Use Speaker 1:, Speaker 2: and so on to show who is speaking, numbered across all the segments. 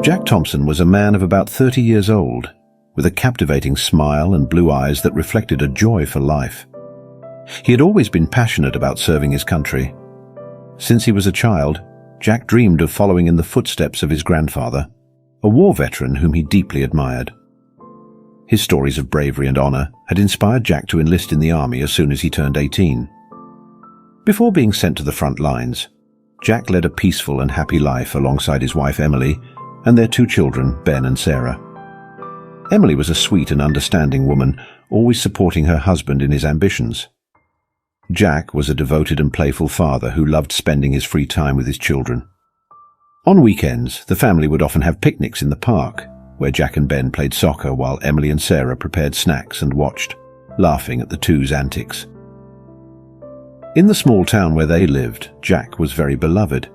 Speaker 1: Jack Thompson was a man of about 30 years old, with a captivating smile and blue eyes that reflected a joy for life. He had always been passionate about serving his country. Since he was a child, Jack dreamed of following in the footsteps of his grandfather, a war veteran whom he deeply admired. His stories of bravery and honor had inspired Jack to enlist in the army as soon as he turned 18. Before being sent to the front lines, Jack led a peaceful and happy life alongside his wife Emily and their 2 children, Ben and Sarah. Emily was a sweet and understanding woman, always supporting her husband in his ambitions. Jack was a devoted and playful father who loved spending his free time with his children. On weekends, the family would often have picnics in the park, where Jack and Ben played soccer while Emily and Sarah prepared snacks and watched, laughing at the two's antics. In the small town where they lived, Jack was very beloved.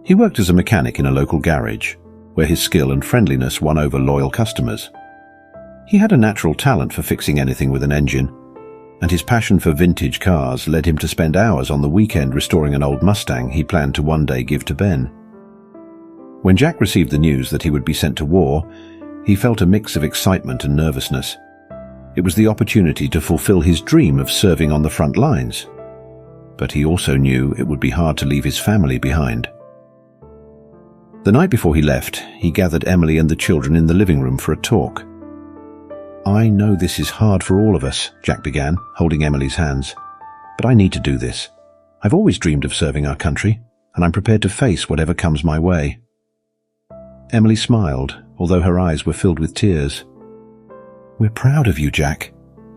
Speaker 1: He worked as a mechanic in a local garage, where his skill and friendliness won over loyal customers. He had a natural talent for fixing anything with an engine, and his passion for vintage cars led him to spend hours on the weekend restoring an old Mustang he planned to one day give to Ben. When Jack received the news that he would be sent to war, he felt a mix of excitement and nervousness. It was the opportunity to fulfill his dream of serving on the front lines. But he also knew it would be hard to leave his family behind. The night before he left, he gathered Emily and the children in the living room for a talk. "I know this is hard for all of us," Jack began, holding Emily's hands. "But I need to do this. I've always dreamed of serving our country, and I'm prepared to face whatever comes my way." Emily smiled, although her eyes were filled with tears. "We're proud of you, Jack,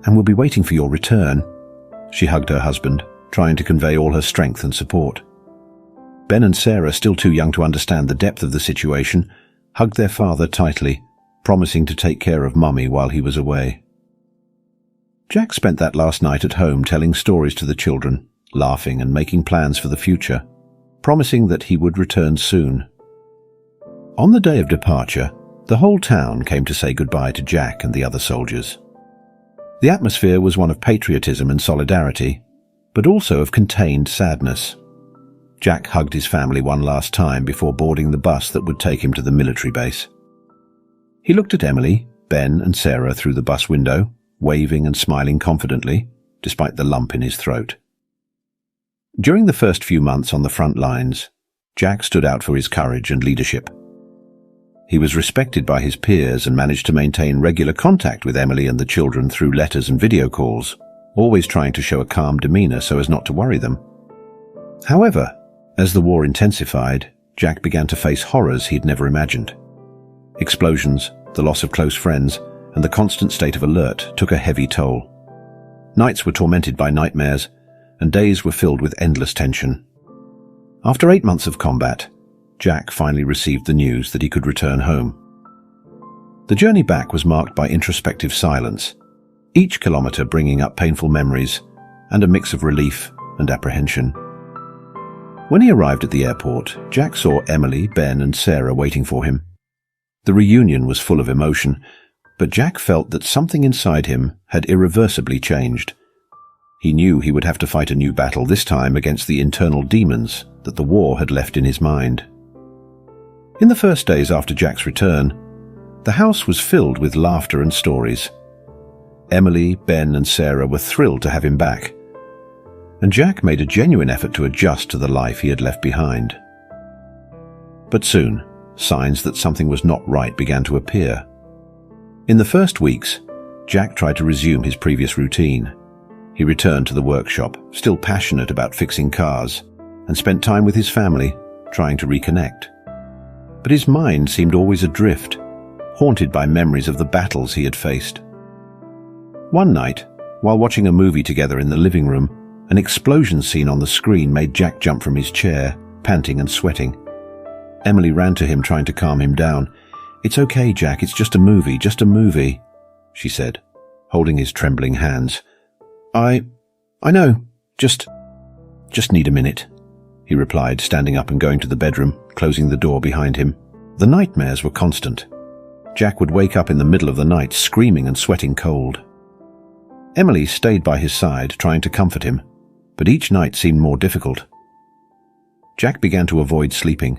Speaker 1: and we'll be waiting for your return." She hugged her husband, trying to convey all her strength and support. Ben and Sarah, still too young to understand the depth of the situation, hugged their father tightly, promising to take care of Mummy while he was away. Jack spent that last night at home telling stories to the children, laughing and making plans for the future, promising that he would return soon. On the day of departure, the whole town came to say goodbye to Jack and the other soldiers. The atmosphere was one of patriotism and solidarity, but also of contained sadness. Jack hugged his family one last time before boarding the bus that would take him to the military base. He looked at Emily, Ben and Sarah through the bus window, waving and smiling confidently, despite the lump in his throat. During the first few months on the front lines, Jack stood out for his courage and leadership. He was respected by his peers and managed to maintain regular contact with Emily and the children through letters and video calls, always trying to show a calm demeanor so as not to worry them. However, as the war intensified, Jack began to face horrors he'd never imagined. Explosions, the loss of close friends, and the constant state of alert took a heavy toll. Nights were tormented by nightmares, and days were filled with endless tension. After 8 months of combat, Jack finally received the news that he could return home. The journey back was marked by introspective silence, each kilometer bringing up painful memories and a mix of relief and apprehension. When he arrived at the airport, Jack saw Emily, Ben, and Sarah waiting for him. The reunion was full of emotion, but Jack felt that something inside him had irreversibly changed. He knew he would have to fight a new battle, this time against the internal demons that the war had left in his mind. In the first days after Jack's return, the house was filled with laughter and stories. Emily, Ben, and Sarah were thrilled to have him back, and Jack made a genuine effort to adjust to the life he had left behind. But soon, signs that something was not right began to appear. In the first weeks, Jack tried to resume his previous routine. He returned to the workshop, still passionate about fixing cars, and spent time with his family, trying to reconnect. But his mind seemed always adrift, haunted by memories of the battles he had faced. One night, while watching a movie together in the living room, an explosion scene on the screen made Jack jump from his chair, panting and sweating. Emily ran to him, trying to calm him down. "It's okay, Jack, it's just a movie," she said, holding his trembling hands. I know, just need a minute," he replied, standing up and going to the bedroom, closing the door behind him. The nightmares were constant. Jack would wake up in the middle of the night, screaming and sweating cold. Emily stayed by his side, trying to comfort him, but each night seemed more difficult. Jack began to avoid sleeping,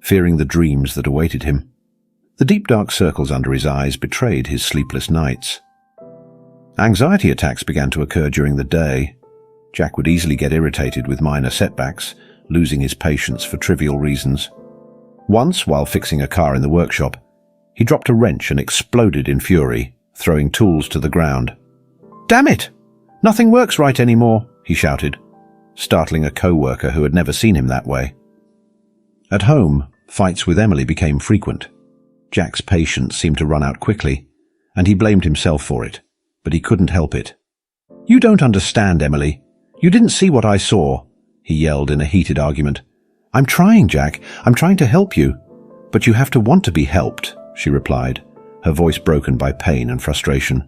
Speaker 1: fearing the dreams that awaited him. The deep dark circles under his eyes betrayed his sleepless nights. Anxiety attacks began to occur during the day. Jack would easily get irritated with minor setbacks, losing his patience for trivial reasons. Once, while fixing a car in the workshop, he dropped a wrench and exploded in fury, throwing tools to the ground. "Damn it! Nothing works right anymore," he shouted, startling a co-worker who had never seen him that way. At home, fights with Emily became frequent. Jack's patience seemed to run out quickly, and he blamed himself for it, but he couldn't help it. "You don't understand, Emily. You didn't see what I saw," he yelled in a heated argument. "I'm trying, Jack. I'm trying to help you. But you have to want to be helped," she replied, her voice broken by pain and frustration.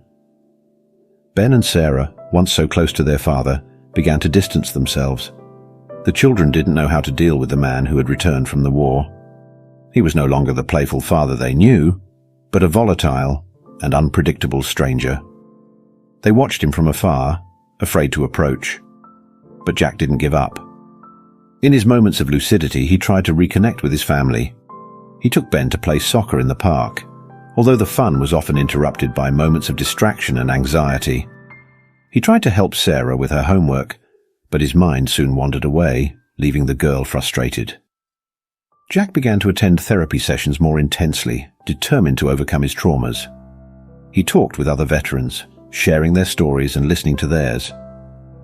Speaker 1: Ben and Sarah, once so close to their father, began to distance themselves. The children didn't know how to deal with the man who had returned from the war. He was no longer the playful father they knew, but a volatile and unpredictable stranger. They watched him from afar, afraid to approach. But Jack didn't give up. In his moments of lucidity, he tried to reconnect with his family. He took Ben to play soccer in the park, although the fun was often interrupted by moments of distraction and anxiety. He tried to help Sarah with her homework, but his mind soon wandered away, leaving the girl frustrated. Jack began to attend therapy sessions more intensely, determined to overcome his traumas. He talked with other veterans, sharing their stories and listening to theirs,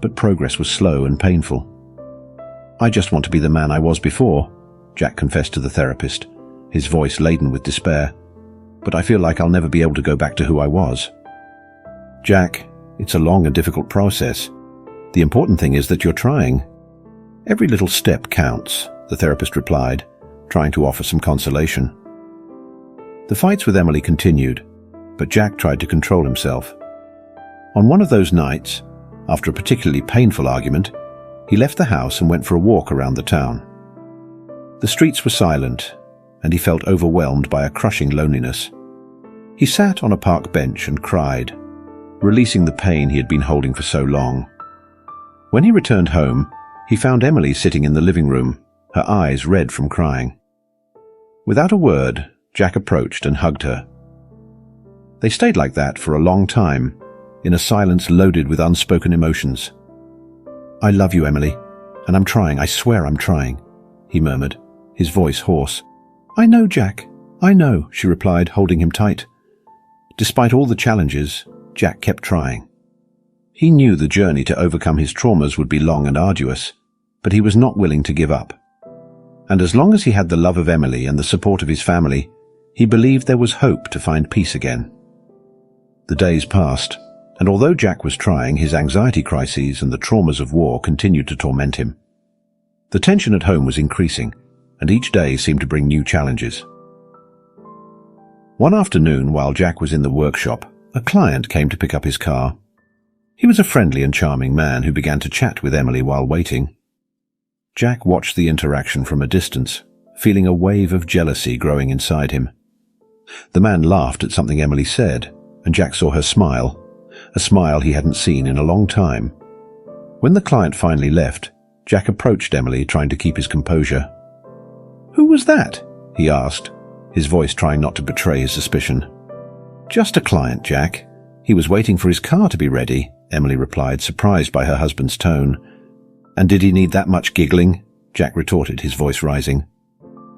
Speaker 1: but progress was slow and painful. "I just want to be the man I was before," Jack confessed to the therapist, his voice laden with despair. "But I feel like I'll never be able to go back to who I was." "Jack, it's a long and difficult process. The important thing is that you're trying." "Every little step counts," the therapist replied, trying to offer some consolation. The fights with Emily continued, but Jack tried to control himself. On one of those nights, after a particularly painful argument, he left the house and went for a walk around the town. The streets were silent, and he felt overwhelmed by a crushing loneliness. He sat on a park bench and cried, releasing the pain he had been holding for so long. When he returned home, he found Emily sitting in the living room, her eyes red from crying. Without a word, Jack approached and hugged her. They stayed like that for a long time, in a silence loaded with unspoken emotions. "I love you, Emily, and I'm trying, I swear I'm trying," he murmured, his voice hoarse. "I know, Jack, I know," she replied, holding him tight. Despite all the challenges, Jack kept trying. He knew the journey to overcome his traumas would be long and arduous, but he was not willing to give up. And as long as he had the love of Emily and the support of his family, he believed there was hope to find peace again. The days passed, and although Jack was trying, his anxiety crises and the traumas of war continued to torment him. The tension at home was increasing, and each day seemed to bring new challenges. One afternoon, while Jack was in the workshop, a client came to pick up his car. He was a friendly and charming man who began to chat with Emily while waiting. Jack watched the interaction from a distance, feeling a wave of jealousy growing inside him. The man laughed at something Emily said, and Jack saw her smile, a smile he hadn't seen in a long time. When the client finally left, Jack approached Emily, trying to keep his composure. "Who was that?" he asked, his voice trying not to betray his suspicion. "Just a client, Jack. He was waiting for his car to be ready," Emily replied, surprised by her husband's tone. "And did he need that much giggling?" Jack retorted, his voice rising.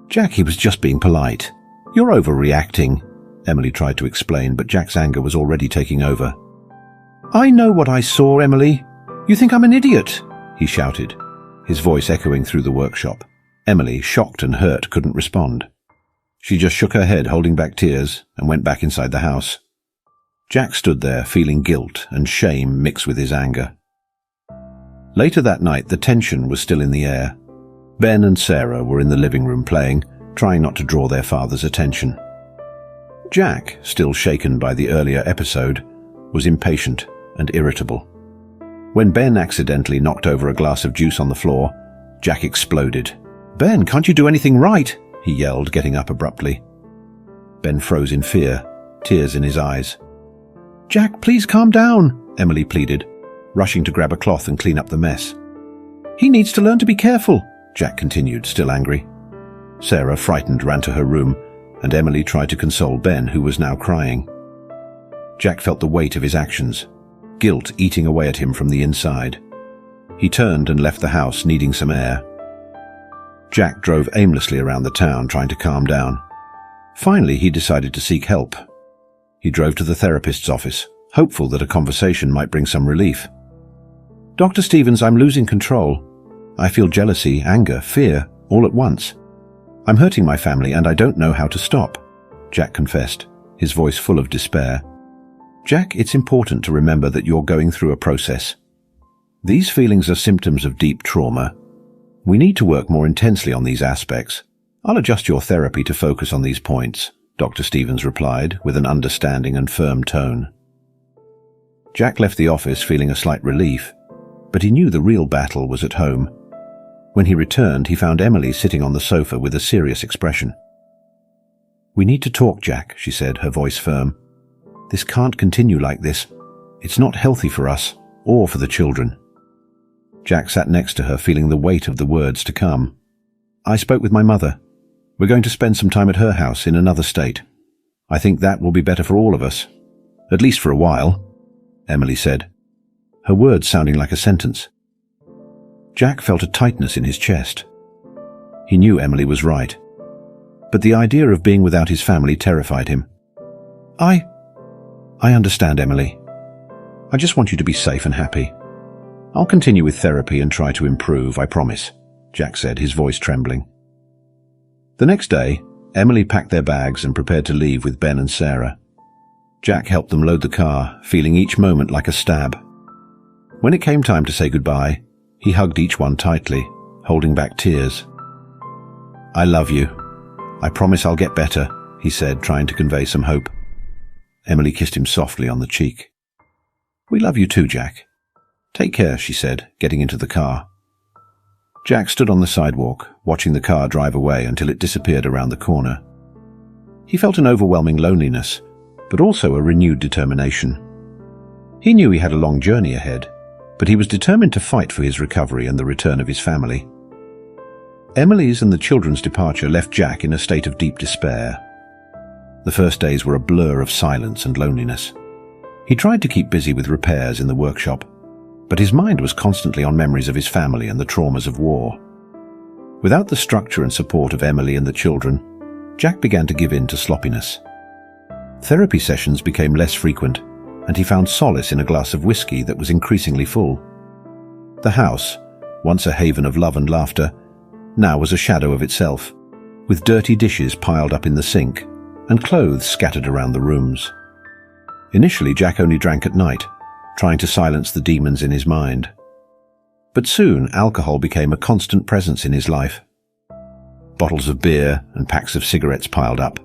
Speaker 1: "Jack, he was just being polite. You're overreacting," Emily tried to explain, but Jack's anger was already taking over. "I know what I saw, Emily. You think I'm an idiot," he shouted, his voice echoing through the workshop. Emily, shocked and hurt, couldn't respond. She just shook her head, holding back tears, and went back inside the house. Jack stood there, feeling guilt and shame mixed with his anger. Later that night, the tension was still in the air. Ben and Sarah were in the living room playing, trying not to draw their father's attention. Jack, still shaken by the earlier episode, was impatient and irritable. When Ben accidentally knocked over a glass of juice on the floor, Jack exploded. "Ben, can't you do anything right?" he yelled, getting up abruptly. Ben froze in fear, tears in his eyes. "Jack, please calm down," Emily pleaded, rushing to grab a cloth and clean up the mess. "He needs to learn to be careful," Jack continued, still angry. Sarah, frightened, ran to her room, and Emily tried to console Ben, who was now crying. Jack felt the weight of his actions, guilt eating away at him from the inside. He turned and left the house, needing some air. Jack drove aimlessly around the town, trying to calm down. Finally, he decided to seek help. He drove to the therapist's office, hopeful that a conversation might bring some relief. "Dr. Stevens, I'm losing control. I feel jealousy, anger, fear, all at once. I'm hurting my family and I don't know how to stop," Jack confessed, his voice full of despair. "Jack, it's important to remember that you're going through a process. These feelings are symptoms of deep trauma. We need to work more intensely on these aspects. I'll adjust your therapy to focus on these points," Dr. Stevens replied, with an understanding and firm tone. Jack left the office feeling a slight relief, but he knew the real battle was at home. When he returned, he found Emily sitting on the sofa with a serious expression. "We need to talk, Jack," she said, her voice firm. "This can't continue like this. It's not healthy for us, or for the children." Jack sat next to her, feeling the weight of the words to come. "I spoke with my mother. We're going to spend some time at her house in another state. I think that will be better for all of us. At least for a while," Emily said, her words sounding like a sentence. Jack felt a tightness in his chest. He knew Emily was right, but the idea of being without his family terrified him. I understand, Emily. I just want you to be safe and happy. I'll continue with therapy and try to improve, I promise," Jack said, his voice trembling. The next day, Emily packed their bags and prepared to leave with Ben and Sarah. Jack helped them load the car, feeling each moment like a stab. When it came time to say goodbye, he hugged each one tightly, holding back tears. "I love you. I promise I'll get better," he said, trying to convey some hope. Emily kissed him softly on the cheek. "We love you too, Jack. Take care," she said, getting into the car. Jack stood on the sidewalk, watching the car drive away until it disappeared around the corner. He felt an overwhelming loneliness, but also a renewed determination. He knew he had a long journey ahead, but he was determined to fight for his recovery and the return of his family. Emily's and the children's departure left Jack in a state of deep despair. The first days were a blur of silence and loneliness. He tried to keep busy with repairs in the workshop, but his mind was constantly on memories of his family and the traumas of war. Without the structure and support of Emily and the children, Jack began to give in to sloppiness. Therapy sessions became less frequent, and he found solace in a glass of whiskey that was increasingly full. The house, once a haven of love and laughter, now was a shadow of itself, with dirty dishes piled up in the sink and clothes scattered around the rooms. Initially, Jack only drank at night, trying to silence the demons in his mind. But soon, alcohol became a constant presence in his life. Bottles of beer and packs of cigarettes piled up,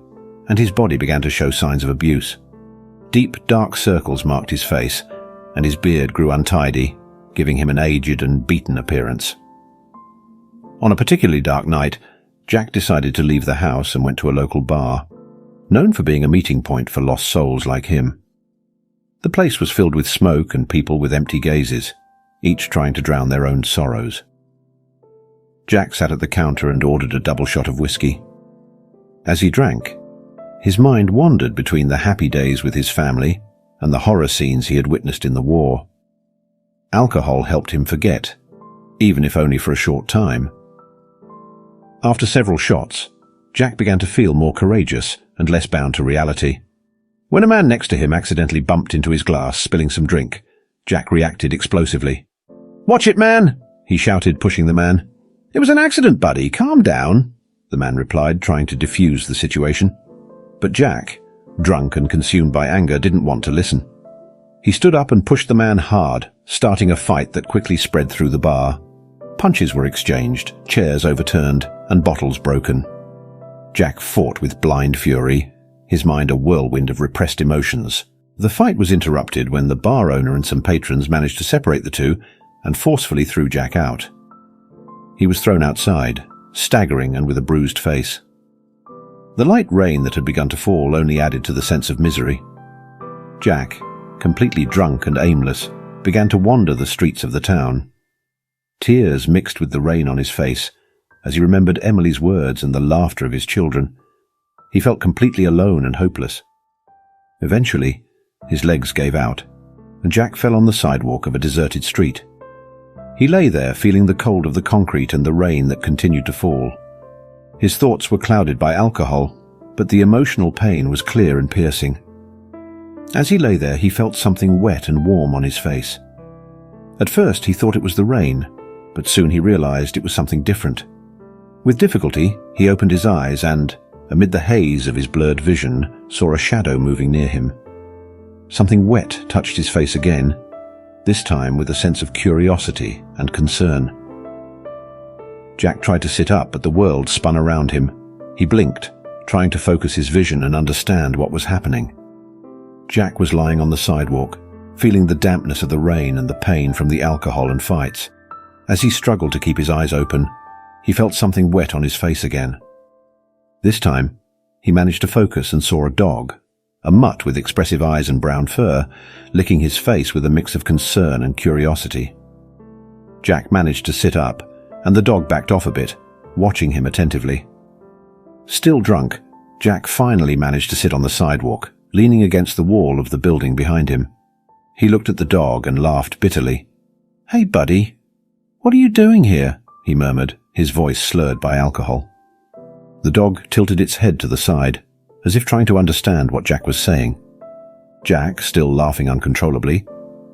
Speaker 1: and his body began to show signs of abuse. Deep, dark circles marked his face, and his beard grew untidy, giving him an aged and beaten appearance. On a particularly dark night, Jack decided to leave the house and went to a local bar, known for being a meeting point for lost souls like him. The place was filled with smoke and people with empty gazes, each trying to drown their own sorrows. Jack sat at the counter and ordered a double shot of whiskey. As he drank, his mind wandered between the happy days with his family and the horror scenes he had witnessed in the war. Alcohol helped him forget, even if only for a short time. After several shots, Jack began to feel more courageous and less bound to reality. When a man next to him accidentally bumped into his glass, spilling some drink, Jack reacted explosively. "Watch it, man!" he shouted, pushing the man. "It was an accident, buddy. Calm down," the man replied, trying to defuse the situation. But Jack, drunk and consumed by anger, didn't want to listen. He stood up and pushed the man hard, starting a fight that quickly spread through the bar. Punches were exchanged, chairs overturned, and bottles broken. Jack fought with blind fury, his mind a whirlwind of repressed emotions. The fight was interrupted when the bar owner and some patrons managed to separate the two and forcefully threw Jack out. He was thrown outside, staggering and with a bruised face. The light rain that had begun to fall only added to the sense of misery. Jack, completely drunk and aimless, began to wander the streets of the town. Tears mixed with the rain on his face as he remembered Emily's words and the laughter of his children. He felt completely alone and hopeless. Eventually, his legs gave out, and Jack fell on the sidewalk of a deserted street. He lay there, feeling the cold of the concrete and the rain that continued to fall. His thoughts were clouded by alcohol, but the emotional pain was clear and piercing. As he lay there, he felt something wet and warm on his face. At first, he thought it was the rain, but soon he realized it was something different. With difficulty, he opened his eyes and, amid the haze of his blurred vision, saw a shadow moving near him. Something wet touched his face again, this time with a sense of curiosity and concern. Jack tried to sit up, but the world spun around him. He blinked, trying to focus his vision and understand what was happening. Jack was lying on the sidewalk, feeling the dampness of the rain and the pain from the alcohol and fights. As he struggled to keep his eyes open, he felt something wet on his face again. This time, he managed to focus and saw a dog, a mutt with expressive eyes and brown fur, licking his face with a mix of concern and curiosity. Jack managed to sit up, and the dog backed off a bit, watching him attentively. Still drunk, Jack finally managed to sit on the sidewalk, leaning against the wall of the building behind him. He looked at the dog and laughed bitterly. "Hey, buddy, what are you doing here?" he murmured, his voice slurred by alcohol. The dog tilted its head to the side, as if trying to understand what Jack was saying. Jack, still laughing uncontrollably,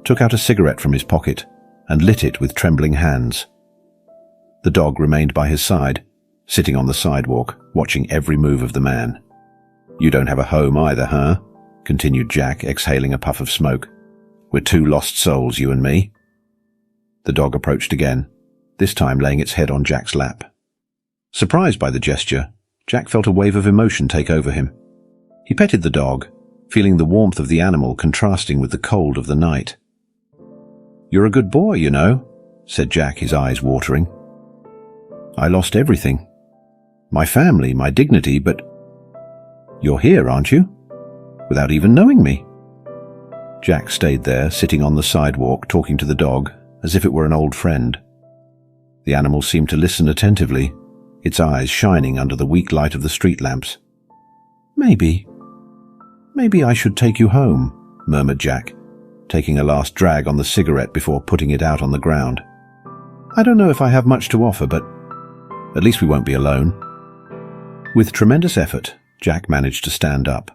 Speaker 1: took out a cigarette from his pocket and lit it with trembling hands. The dog remained by his side, sitting on the sidewalk, watching every move of the man. "You don't have a home either, huh?" continued Jack, exhaling a puff of smoke. "We're two lost souls, you and me." The dog approached again, this time laying its head on Jack's lap. Surprised by the gesture, Jack felt a wave of emotion take over him. He petted the dog, feeling the warmth of the animal contrasting with the cold of the night. "You're a good boy, you know," said Jack, his eyes watering. "I lost everything. My family, my dignity, but you're here, aren't you? Without even knowing me." Jack stayed there, sitting on the sidewalk, talking to the dog, as if it were an old friend. The animal seemed to listen attentively, its eyes shining under the weak light of the street lamps. Maybe I should take you home," murmured Jack, taking a last drag on the cigarette before putting it out on the ground. "I don't know if I have much to offer, but at least we won't be alone." With tremendous effort, Jack managed to stand up,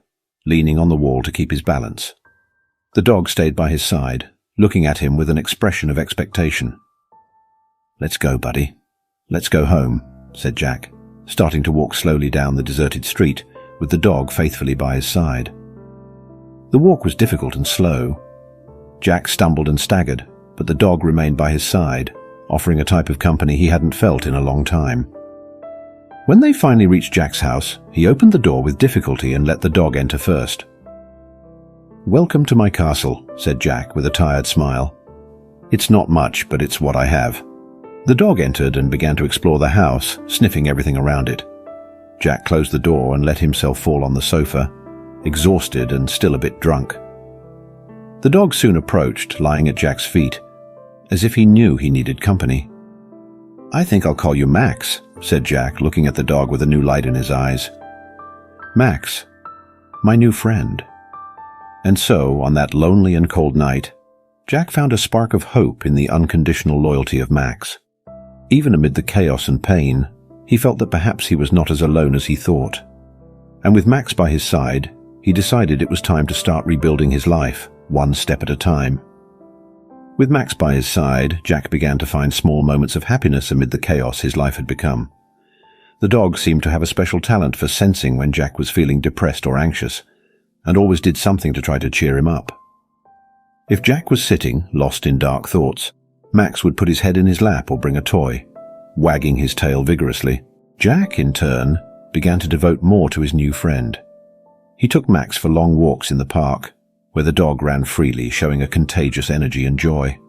Speaker 1: leaning on the wall to keep his balance. The dog stayed by his side, looking at him with an expression of expectation. "Let's go, buddy. Let's go home," said Jack, starting to walk slowly down the deserted street, with the dog faithfully by his side. The walk was difficult and slow. Jack stumbled and staggered, but the dog remained by his side, offering a type of company he hadn't felt in a long time. When they finally reached Jack's house, he opened the door with difficulty and let the dog enter first. "Welcome to my castle," said Jack with a tired smile. "It's not much, but it's what I have." The dog entered and began to explore the house, sniffing everything around it. Jack closed the door and let himself fall on the sofa, exhausted and still a bit drunk. The dog soon approached, lying at Jack's feet, as if he knew he needed company. "I think I'll call you Max," said Jack, looking at the dog with a new light in his eyes. "Max, my new friend." And so, on that lonely and cold night, Jack found a spark of hope in the unconditional loyalty of Max. Even amid the chaos and pain, he felt that perhaps he was not as alone as he thought. And with Max by his side, he decided it was time to start rebuilding his life, one step at a time. With Max by his side, Jack began to find small moments of happiness amid the chaos his life had become. The dog seemed to have a special talent for sensing when Jack was feeling depressed or anxious, and always did something to try to cheer him up. If Jack was sitting, lost in dark thoughts, Max would put his head in his lap or bring a toy, wagging his tail vigorously. Jack, in turn, began to devote more to his new friend. He took Max for long walks in the park, where the dog ran freely, showing a contagious energy and joy.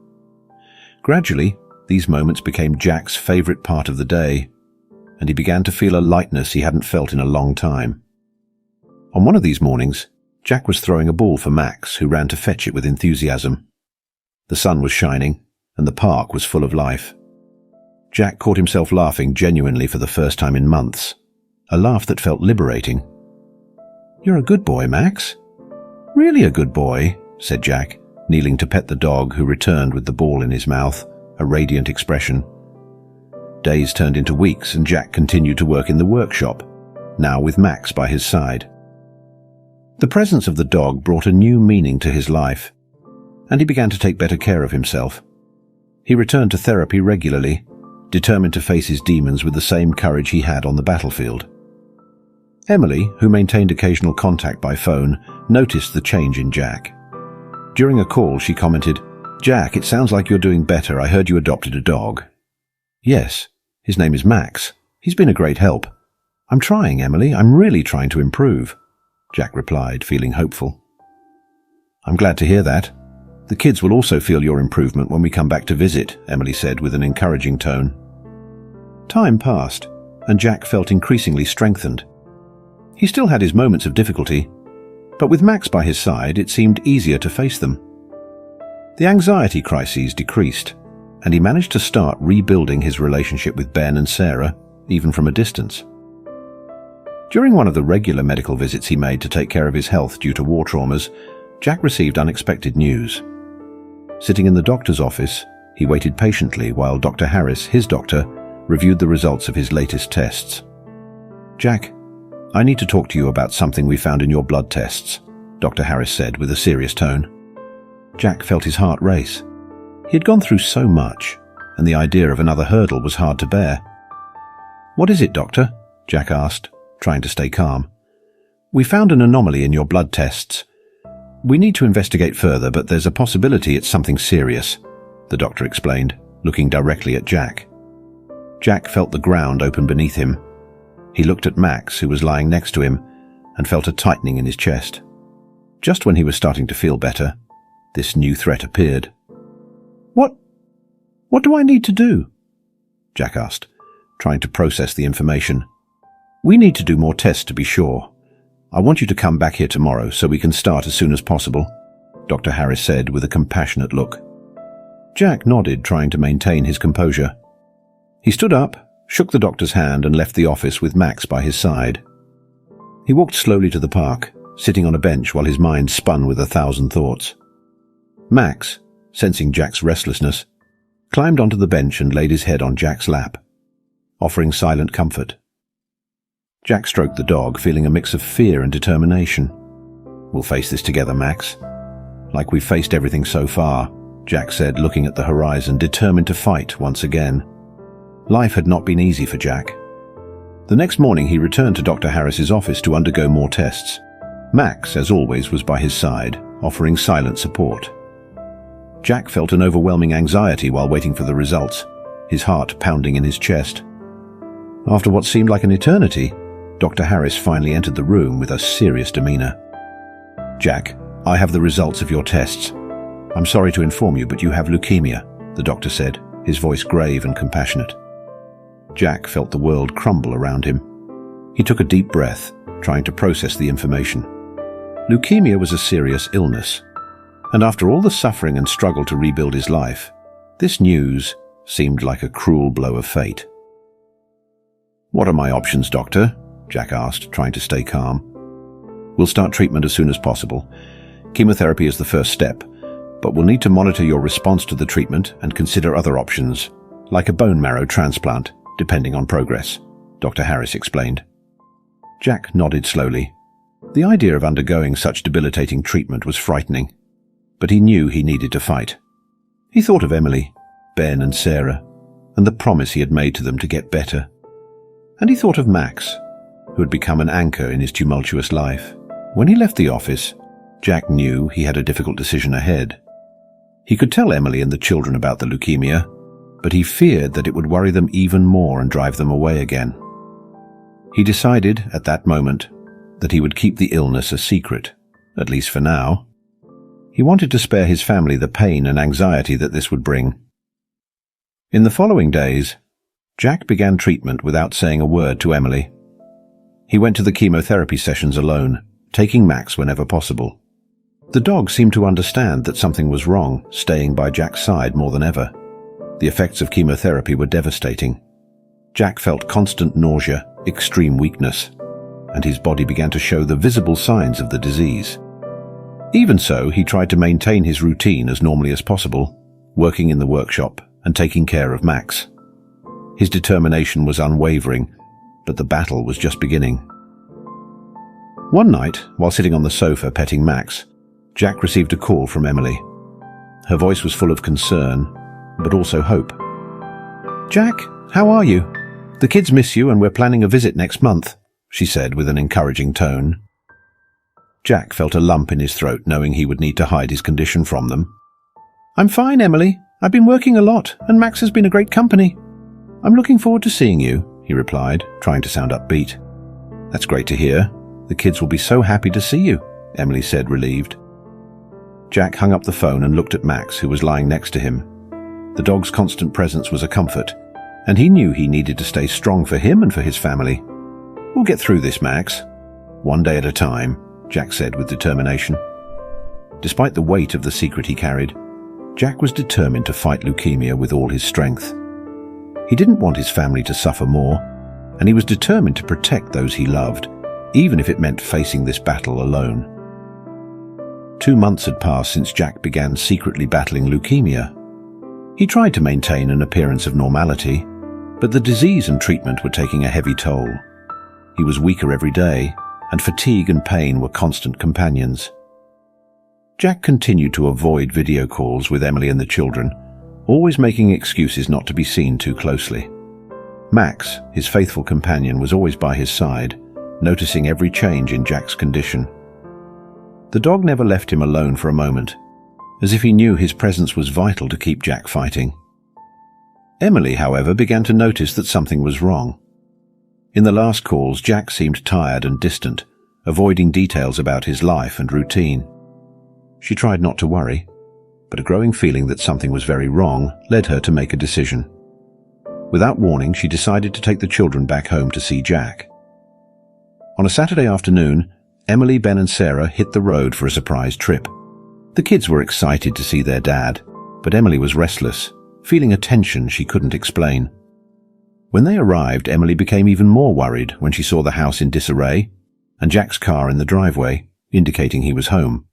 Speaker 1: Gradually, these moments became Jack's favorite part of the day, and he began to feel a lightness he hadn't felt in a long time. On one of these mornings, Jack was throwing a ball for Max, who ran to fetch it with enthusiasm. The sun was shining, and the park was full of life. Jack caught himself laughing genuinely for the first time in months, a laugh that felt liberating, "You're a good boy, Max." "Really a good boy," said Jack, kneeling to pet the dog, who returned with the ball in his mouth, a radiant expression. Days turned into weeks, and Jack continued to work in the workshop, now with Max by his side. The presence of the dog brought a new meaning to his life, and he began to take better care of himself. He returned to therapy regularly, determined to face his demons with the same courage he had on the battlefield. Emily, who maintained occasional contact by phone, noticed the change in Jack. During a call, she commented, "Jack, it sounds like you're doing better. I heard you adopted a dog." "Yes, his name is Max. He's been a great help." "I'm trying, Emily. I'm really trying to improve," Jack replied, feeling hopeful. "I'm glad to hear that. The kids will also feel your improvement when we come back to visit," Emily said with an encouraging tone. Time passed, and Jack felt increasingly strengthened. He still had his moments of difficulty, but with Max by his side, it seemed easier to face them. The anxiety crises decreased, and he managed to start rebuilding his relationship with Ben and Sarah, even from a distance. During one of the regular medical visits he made to take care of his health due to war traumas, Jack received unexpected news. Sitting in the doctor's office, he waited patiently while Dr. Harris, his doctor, reviewed the results of his latest tests. "Jack, I need to talk to you about something we found in your blood tests," Dr. Harris said with a serious tone. Jack felt his heart race. He had gone through so much, and the idea of another hurdle was hard to bear. "What is it, doctor?" Jack asked, trying to stay calm. "We found an anomaly in your blood tests. We need to investigate further, but there's a possibility it's something serious," the doctor explained, looking directly at Jack. Jack felt the ground open beneath him. He looked at Max, who was lying next to him, and felt a tightening in his chest. Just when he was starting to feel better, this new threat appeared. What do I need to do?" Jack asked, trying to process the information. "We need to do more tests to be sure. I want you to come back here tomorrow so we can start as soon as possible," Dr. Harris said with a compassionate look. Jack nodded, trying to maintain his composure. He stood up, shook the doctor's hand, and left the office with Max by his side. He walked slowly to the park, sitting on a bench while his mind spun with 1,000 thoughts. Max, sensing Jack's restlessness, climbed onto the bench and laid his head on Jack's lap, offering silent comfort. Jack stroked the dog, feeling a mix of fear and determination. "We'll face this together, Max. Like we've faced everything so far," Jack said, looking at the horizon, determined to fight once again. Life had not been easy for Jack. The next morning he returned to Dr. Harris's office to undergo more tests. Max, as always, was by his side, offering silent support. Jack felt an overwhelming anxiety while waiting for the results, his heart pounding in his chest. After what seemed like an eternity, Dr. Harris finally entered the room with a serious demeanor. "Jack, I have the results of your tests. I'm sorry to inform you, but you have leukemia," the doctor said, his voice grave and compassionate. Jack felt the world crumble around him. He took a deep breath, trying to process the information. Leukemia was a serious illness, and after all the suffering and struggle to rebuild his life, this news seemed like a cruel blow of fate. "What are my options, doctor?" Jack asked, trying to stay calm. "We'll start treatment as soon as possible. Chemotherapy is the first step, but we'll need to monitor your response to the treatment and consider other options, like a bone marrow transplant, depending on progress," Dr. Harris explained. Jack nodded slowly. The idea of undergoing such debilitating treatment was frightening, but he knew he needed to fight. He thought of Emily, Ben and Sarah, and the promise he had made to them to get better. And he thought of Max, who had become an anchor in his tumultuous life. When he left the office, Jack knew he had a difficult decision ahead. He could tell Emily and the children about the leukemia, but he feared that it would worry them even more and drive them away again. He decided, at that moment, that he would keep the illness a secret, at least for now. He wanted to spare his family the pain and anxiety that this would bring. In the following days, Jack began treatment without saying a word to Emily. He went to the chemotherapy sessions alone, taking Max whenever possible. The dog seemed to understand that something was wrong, staying by Jack's side more than ever. The effects of chemotherapy were devastating. Jack felt constant nausea, extreme weakness, and his body began to show the visible signs of the disease. Even so, he tried to maintain his routine as normally as possible, working in the workshop and taking care of Max. His determination was unwavering, but the battle was just beginning. One night, while sitting on the sofa petting Max, Jack received a call from Emily. Her voice was full of concern, but also hope. "Jack, how are you? The kids miss you and we're planning a visit next month," she said with an encouraging tone. Jack felt a lump in his throat, knowing he would need to hide his condition from them. "I'm fine, Emily. I've been working a lot, and Max has been a great company. I'm looking forward to seeing you," he replied, trying to sound upbeat. "That's great to hear. The kids will be so happy to see you," Emily said, relieved. Jack hung up the phone and looked at Max, who was lying next to him. The dog's constant presence was a comfort, and he knew he needed to stay strong for him and for his family. "We'll get through this, Max. One day at a time," Jack said with determination. Despite the weight of the secret he carried, Jack was determined to fight leukemia with all his strength. He didn't want his family to suffer more, and he was determined to protect those he loved, even if it meant facing this battle alone. 2 months had passed since Jack began secretly battling leukemia. He tried to maintain an appearance of normality, but the disease and treatment were taking a heavy toll. He was weaker every day, and fatigue and pain were constant companions. Jack continued to avoid video calls with Emily and the children, always making excuses not to be seen too closely. Max, his faithful companion, was always by his side, noticing every change in Jack's condition. The dog never left him alone for a moment, as if he knew his presence was vital to keep Jack fighting. Emily, however, began to notice that something was wrong. In the last calls, Jack seemed tired and distant, avoiding details about his life and routine. She tried not to worry, but a growing feeling that something was very wrong led her to make a decision. Without warning, she decided to take the children back home to see Jack. On a Saturday afternoon, Emily, Ben and Sarah hit the road for a surprise trip. The kids were excited to see their dad, but Emily was restless, feeling a tension she couldn't explain. When they arrived, Emily became even more worried when she saw the house in disarray and Jack's car in the driveway, indicating he was home.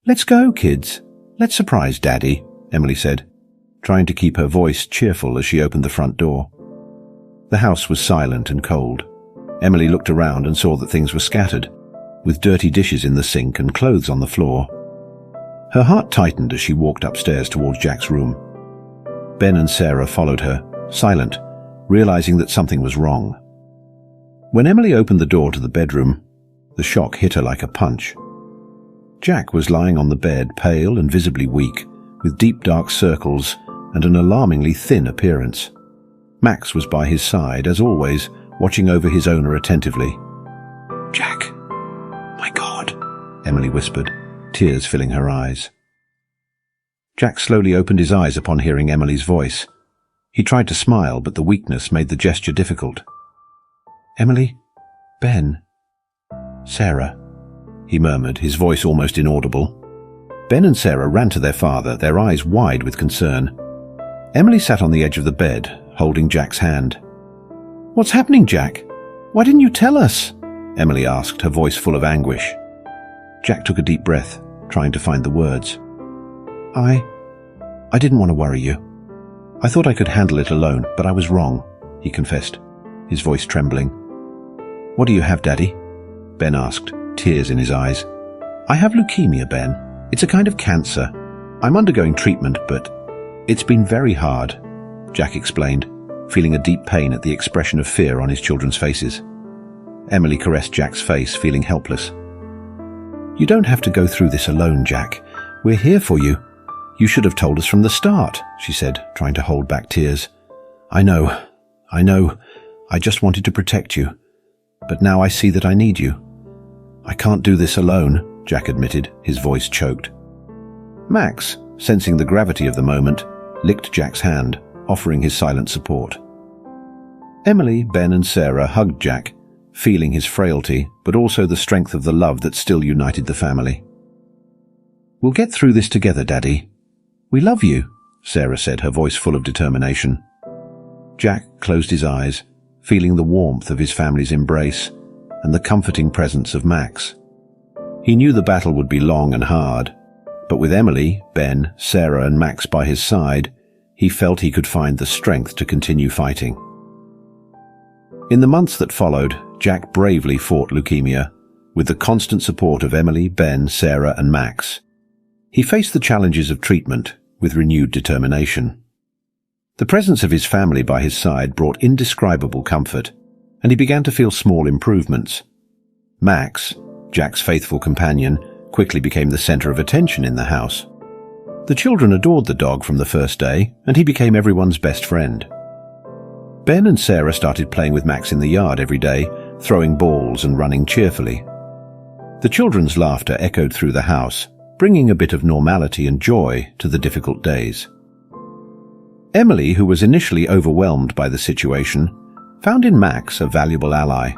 Speaker 1: "Let's go, kids. Let's surprise Daddy," Emily said, trying to keep her voice cheerful as she opened the front door. The house was silent and cold. Emily looked around and saw that things were scattered, with dirty dishes in the sink and clothes on the floor. Her heart tightened as she walked upstairs towards Jack's room. Ben and Sarah followed her, silent, realizing that something was wrong. When Emily opened the door to the bedroom, the shock hit her like a punch. Jack was lying on the bed, pale and visibly weak, with deep dark circles and an alarmingly thin appearance. Max was by his side, as always, watching over his owner attentively. "Jack, my God," Emily whispered, tears filling her eyes. Jack slowly opened his eyes upon hearing Emily's voice. He tried to smile, but the weakness made the gesture difficult. "Emily, Ben, Sarah," he murmured, his voice almost inaudible. Ben and Sarah ran to their father, their eyes wide with concern. Emily sat on the edge of the bed, holding Jack's hand. "What's happening, Jack? Why didn't you tell us?" Emily asked, her voice full of anguish. Jack took a deep breath, trying to find the words. I didn't want to worry you. I thought I could handle it alone, but I was wrong," he confessed, his voice trembling. "What do you have, Daddy?" Ben asked, tears in his eyes. "I have leukemia, Ben. It's a kind of cancer. I'm undergoing treatment, but it's been very hard," Jack explained, feeling a deep pain at the expression of fear on his children's faces. Emily caressed Jack's face, feeling helpless. "You don't have to go through this alone, Jack. We're here for you. You should have told us from the start," she said, trying to hold back tears. I know. I just wanted to protect you. But now I see that I need you." "I can't do this alone," Jack admitted, his voice choked. Max, sensing the gravity of the moment, licked Jack's hand, offering his silent support. Emily, Ben and Sarah hugged Jack, feeling his frailty, but also the strength of the love that still united the family. "We'll get through this together, Daddy. We love you," Sarah said, her voice full of determination. Jack closed his eyes, feeling the warmth of his family's embrace, and the comforting presence of Max. He knew the battle would be long and hard, but with Emily, Ben, Sarah, and Max by his side, he felt he could find the strength to continue fighting. In the months that followed, Jack bravely fought leukemia, with the constant support of Emily, Ben, Sarah, and Max. He faced the challenges of treatment with renewed determination. The presence of his family by his side brought indescribable comfort, and he began to feel small improvements. Max, Jack's faithful companion, quickly became the center of attention in the house. The children adored the dog from the first day, and he became everyone's best friend. Ben and Sarah started playing with Max in the yard every day, throwing balls and running cheerfully. The children's laughter echoed through the house, bringing a bit of normality and joy to the difficult days. Emily, who was initially overwhelmed by the situation, found in Max a valuable ally.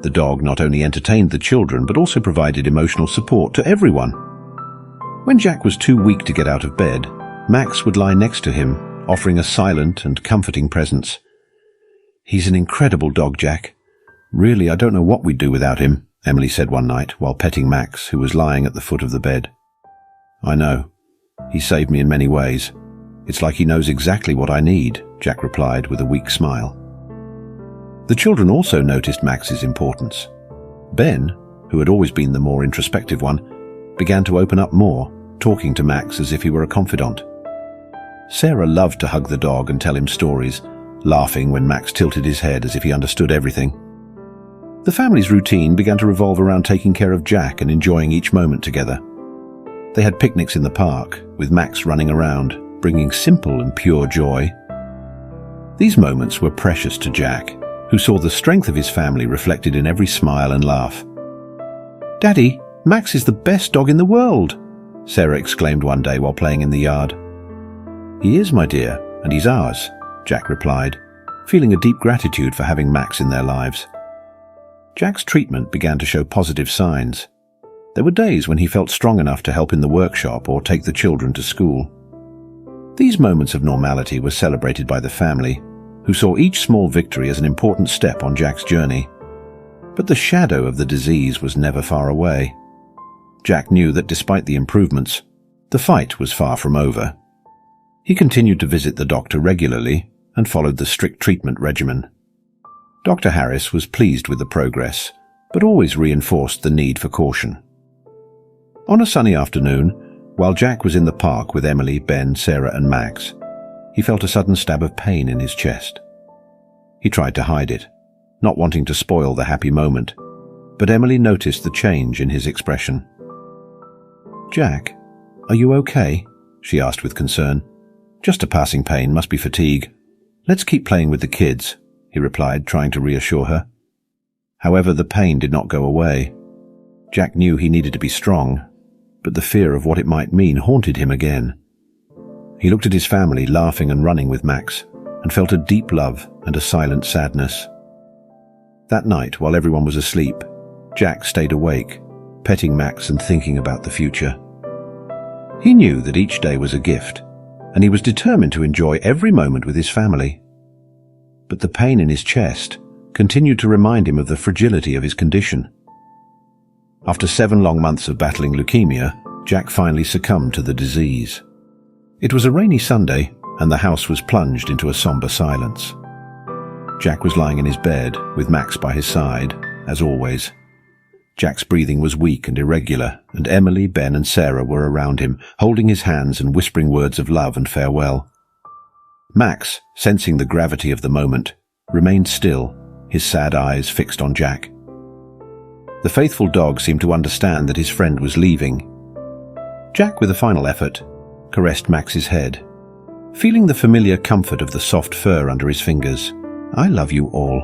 Speaker 1: The dog not only entertained the children but also provided emotional support to everyone. When Jack was too weak to get out of bed, Max would lie next to him, offering a silent and comforting presence. "He's an incredible dog, Jack. Really, I don't know what we'd do without him," Emily said one night while petting Max, who was lying at the foot of the bed. "I know. He saved me in many ways. It's like he knows exactly what I need," Jack replied with a weak smile. The children also noticed Max's importance. Ben, who had always been the more introspective one, began to open up more, talking to Max as if he were a confidant. Sarah loved to hug the dog and tell him stories, laughing when Max tilted his head as if he understood everything. The family's routine began to revolve around taking care of Jack and enjoying each moment together. They had picnics in the park, with Max running around, bringing simple and pure joy. These moments were precious to Jack, who saw the strength of his family reflected in every smile and laugh. "Daddy, Max is the best dog in the world," Sarah exclaimed one day while playing in the yard. "He is, my dear, and he's ours," Jack replied, feeling a deep gratitude for having Max in their lives. Jack's treatment began to show positive signs. There were days when he felt strong enough to help in the workshop or take the children to school. These moments of normality were celebrated by the family, who saw each small victory as an important step on Jack's journey. But the shadow of the disease was never far away. Jack knew that despite the improvements, the fight was far from over. He continued to visit the doctor regularly and followed the strict treatment regimen. Dr. Harris was pleased with the progress, but always reinforced the need for caution. On a sunny afternoon, while Jack was in the park with Emily, Ben, Sarah, and Max, he felt a sudden stab of pain in his chest. He tried to hide it, not wanting to spoil the happy moment, but Emily noticed the change in his expression. "Jack, are you okay?" she asked with concern. "Just a passing pain, must be fatigue. Let's keep playing with the kids," he replied, trying to reassure her. However, the pain did not go away. Jack knew he needed to be strong, but the fear of what it might mean haunted him again. He looked at his family laughing and running with Max, and felt a deep love and a silent sadness. That night, while everyone was asleep, Jack stayed awake, petting Max and thinking about the future. He knew that each day was a gift, and he was determined to enjoy every moment with his family. But the pain in his chest continued to remind him of the fragility of his condition. After 7 long months of battling leukemia, Jack finally succumbed to the disease. It was a rainy Sunday, and the house was plunged into a somber silence. Jack was lying in his bed, with Max by his side, as always. Jack's breathing was weak and irregular, and Emily, Ben, and Sarah were around him, holding his hands and whispering words of love and farewell. Max, sensing the gravity of the moment, remained still, his sad eyes fixed on Jack. The faithful dog seemed to understand that his friend was leaving. Jack, with a final effort, caressed Max's head, feeling the familiar comfort of the soft fur under his fingers. "I love you all."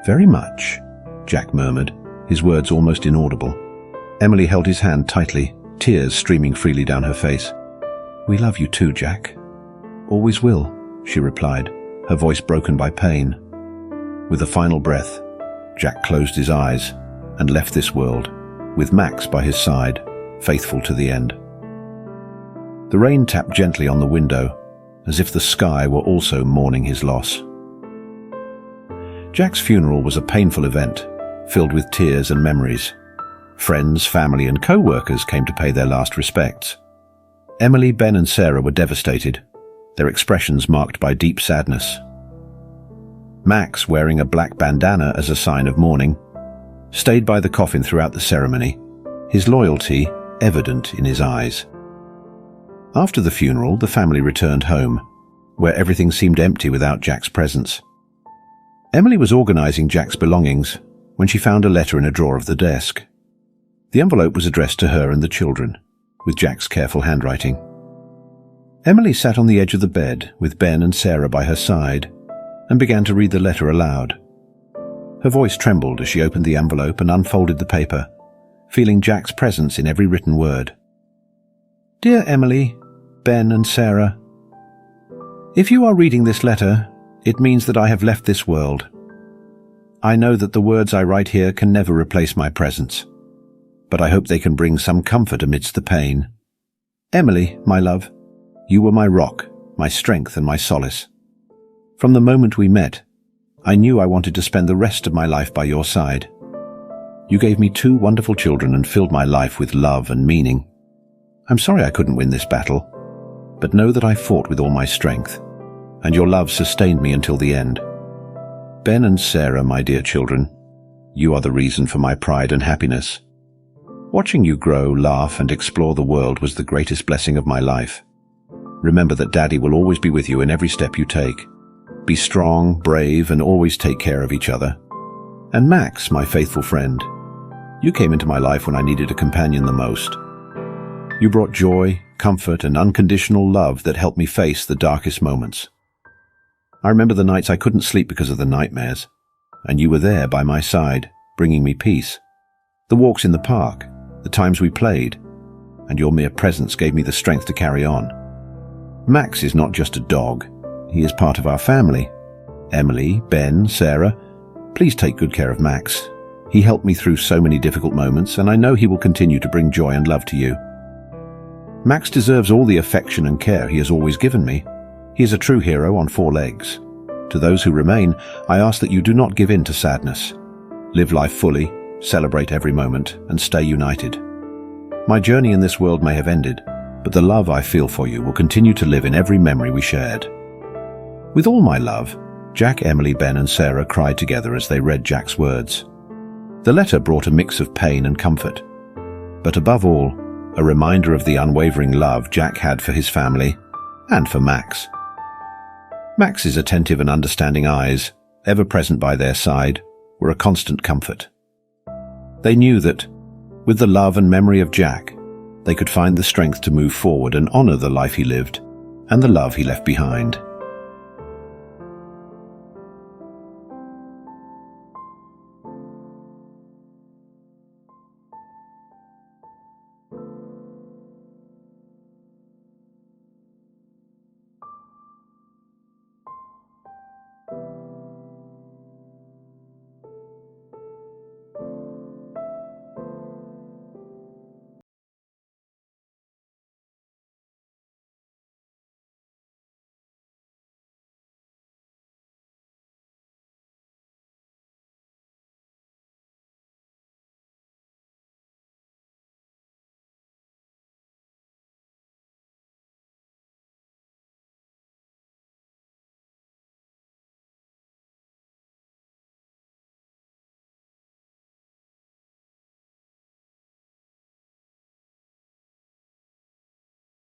Speaker 1: "Very much," Jack murmured, his words almost inaudible. Emily held his hand tightly, tears streaming freely down her face. "We love you too, Jack." "Always will," she replied, her voice broken by pain. With a final breath, Jack closed his eyes and left this world, with Max by his side, faithful to the end. The rain tapped gently on the window, as if the sky were also mourning his loss. Jack's funeral was a painful event, filled with tears and memories. Friends, family, and co-workers came to pay their last respects. Emily, Ben, and Sarah were devastated, their expressions marked by deep sadness. Max, wearing a black bandana as a sign of mourning, stayed by the coffin throughout the ceremony, his loyalty evident in his eyes. After the funeral, the family returned home, where everything seemed empty without Jack's presence. Emily was organizing Jack's belongings when she found a letter in a drawer of the desk. The envelope was addressed to her and the children, with Jack's careful handwriting. Emily sat on the edge of the bed with Ben and Sarah by her side and began to read the letter aloud. Her voice trembled as she opened the envelope and unfolded the paper, feeling Jack's presence in every written word. Dear Emily, Ben and Sarah, if you are reading this letter, it means that I have left this world. I know that the words I write here can never replace my presence, but I hope they can bring some comfort amidst the pain. Emily, my love, you were my rock, my strength and my solace. From the moment we met, I knew I wanted to spend the rest of my life by your side. You gave me 2 wonderful children and filled my life with love and meaning. I'm sorry I couldn't win this battle, but know that I fought with all my strength, and your love sustained me until the end. Ben and Sarah, my dear children, you are the reason for my pride and happiness. Watching you grow, laugh, and explore the world was the greatest blessing of my life. Remember that Daddy will always be with you in every step you take. Be strong, brave, and always take care of each other. And Max, my faithful friend, you came into my life when I needed a companion the most. You brought joy, comfort, and unconditional love that helped me face the darkest moments. I remember the nights I couldn't sleep because of the nightmares, and you were there by my side, bringing me peace. The walks in the park, the times we played, and your mere presence gave me the strength to carry on. Max is not just a dog, he is part of our family. Emily, Ben, Sarah, please take good care of Max. He helped me through so many difficult moments, and I know he will continue to bring joy and love to you. Max deserves all the affection and care he has always given me. He is a true hero on 4 legs. To those who remain, I ask that you do not give in to sadness. Live life fully, celebrate every moment, and stay united. My journey in this world may have ended, but the love I feel for you will continue to live in every memory we shared. With all my love, Jack, Emily, Ben, and Sarah cried together as they read Jack's words. The letter brought a mix of pain and comfort, but above all, a reminder of the unwavering love Jack had for his family and for Max. Max's attentive and understanding eyes, ever present by their side, were a constant comfort. They knew that, with the love and memory of Jack, they could find the strength to move forward and honor the life he lived and the love he left behind.